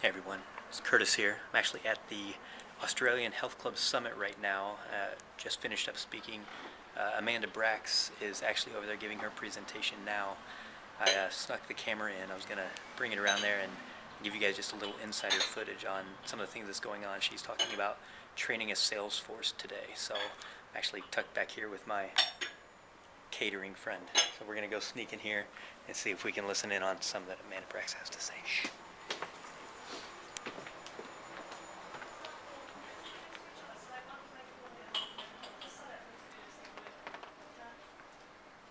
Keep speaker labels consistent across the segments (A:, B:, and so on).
A: Hey everyone, it's Curtis here. I'm actually at the Australian Health Club Summit right now. Just finished up speaking. Amanda Bracks is actually over there giving her presentation now. I snuck the camera in. I was going to bring it around there and give you guys just a little insider footage on some of the things that's going on. She's talking about training a sales force today. So I'm actually tucked back here with my catering friend. So we're going to go sneak in here and see if we can listen in on some that Amanda Bracks has to say. Shh.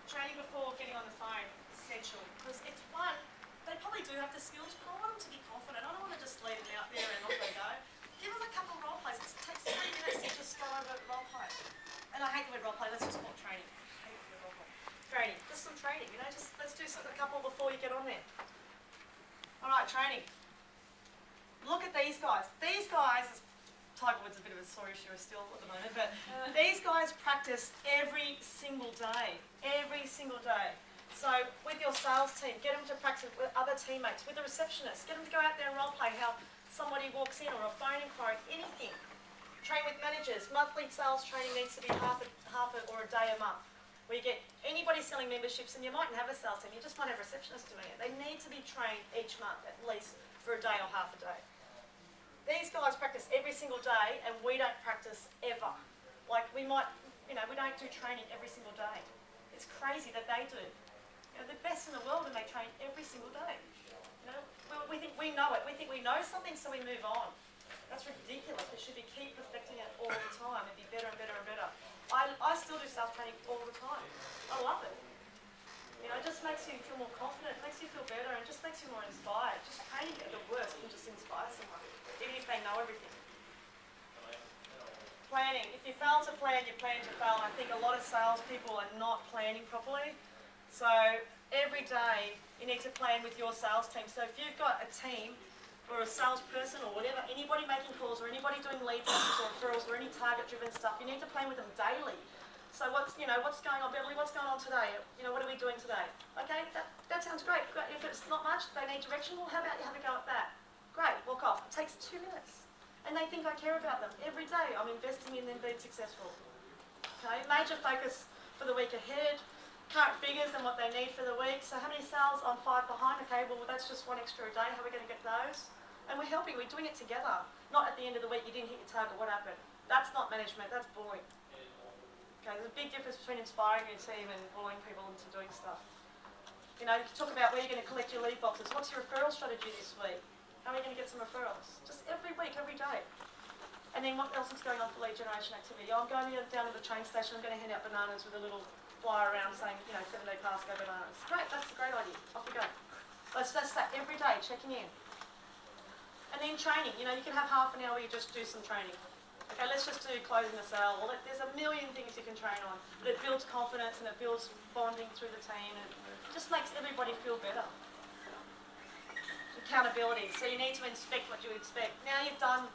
B: Training before getting on the phone is essential because it's one, they probably do have the skills, but I want them to be confident. I don't want to just leave them out there and off they go. Give them a couple of role plays. It takes 3 minutes to just go over role play. And I hate the word role play, let's just call it training. I hate the word role play. Training, just some training, just let's do a couple before you get on there. Alright, training. Look at these guys. These guys, Tiger Woods is a bit of a sore issue still at the moment, but these guys practice every single day. Every single day. So with your sales team, get them to practice with other teammates, with the receptionist, get them to go out there and role play how somebody walks in or a phone inquiry, anything. Train with managers. Monthly sales training needs to be half or a day a month. Where you get anybody selling memberships, and you mightn't have a sales team, you just might have receptionists doing it. They need to be trained each month at least for a day or half a day. These guys practice every single day, and we don't practice ever. Like we might, we don't do training every single day. It's crazy that they do. The best in the world, and they train every single day. We think we know it. We think we know something, so we move on. That's ridiculous. We should keep perfecting it all the time and be better and better and better. I still do sales training all the time. I love it. It just makes you feel more confident, makes you feel better, and just makes you more inspired. Just training at the worst can just inspire someone, even if they know everything. Planning. If you fail to plan, you plan to fail. I think a lot of salespeople are not planning properly. So every day you need to plan with your sales team. So if you've got a team or a salesperson or whatever, anybody making calls or anybody doing lead passes or referrals or any target-driven stuff, you need to plan with them daily. So what's going on, Beverly? What's going on today? What are we doing today? Okay, that sounds great. If it's not much, they need direction. Well, how about you have a go at that? Great, walk off. It takes 2 minutes. And they think I care about them. Every day I'm investing in them being successful. Okay, major focus for the week ahead, current figures and what they need for the week. So how many sales? I'm 5 behind. Okay, well that's just 1 extra a day. How are we going to get those? And we're helping, we're doing it together. Not at the end of the week, you didn't hit your target, what happened? That's not management, that's bullying. Okay, there's a big difference between inspiring your team and bullying people into doing stuff. You talk about where you're going to collect your lead boxes. What's your referral strategy this week? How are you going to get some referrals? Just every week, every day. And then what else is going on for lead generation activity? I'm going down to the train station, I'm going to hand out bananas with a little flyer around saying, 7-day pass, go bananas. Great, that's a great idea. Off we go. That's that every day, checking in. And then training. You can have half an hour where you just do some training. Okay, let's just do closing the sale. Well, there's a million things you can train on. But it builds confidence and it builds bonding through the team and just makes everybody feel better. Accountability. So you need to inspect what you expect. Now you've done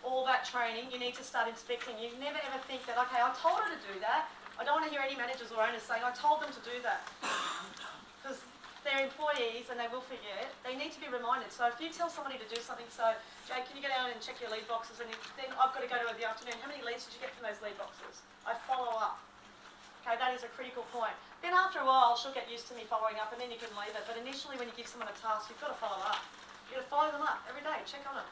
B: all that training, you need to start inspecting. You never ever think that, okay, I told her to do that. I don't want to hear any managers or owners saying, I told them to do that. Because they're employees and they will forget. They need to be reminded. So if you tell somebody to do something, so, Jay, can you get out and check your lead boxes? And then I've got to go to the afternoon. How many leads did you get from those lead boxes? I follow up. Okay, that is a critical point. Then after a while, she'll get used to me following up and then you can leave it. But initially when you give someone a task, you've got to follow up. You've got to follow them up every day, check on them.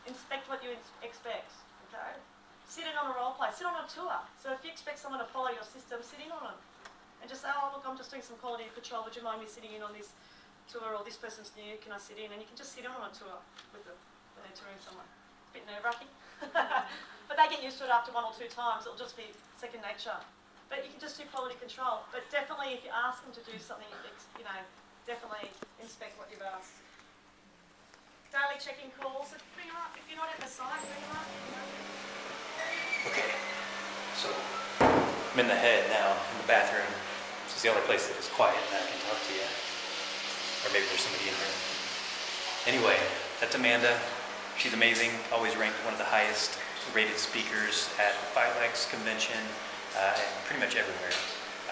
B: Inspect what you expect, okay? Sit in on a role play, sit on a tour. So if you expect someone to follow your system, sit in on them. And just say, oh look, I'm just doing some quality control, would you mind me sitting in on this tour, or this person's new, can I sit in? And you can just sit in on a tour with them when they're touring someone. It's a bit nerve-wracking. But they get used to it after 1 or 2 times, it'll just be second nature. But you can just do quality control. But definitely if you ask them to do something, definitely inspect what you've asked. Daily checking calls, bring them up. If you're not at the site, bring them up.
A: Okay, so I'm in the head now, in the bathroom. This is the only place that is quiet and I can talk to you. Or maybe there's somebody in here. Anyway, that's Amanda. She's amazing, always ranked one of the highest rated speakers at the 5X convention and pretty much everywhere.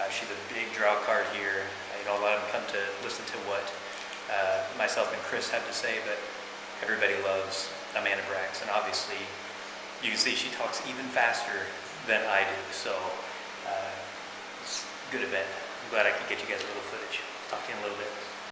A: She's a big draw card here. A lot of them come to listen to what myself and Chris have to say, but everybody loves Amanda Bracks, and obviously you can see she talks even faster than I do. So it's a good event. I'm glad I could get you guys a little footage. Talk to you in a little bit.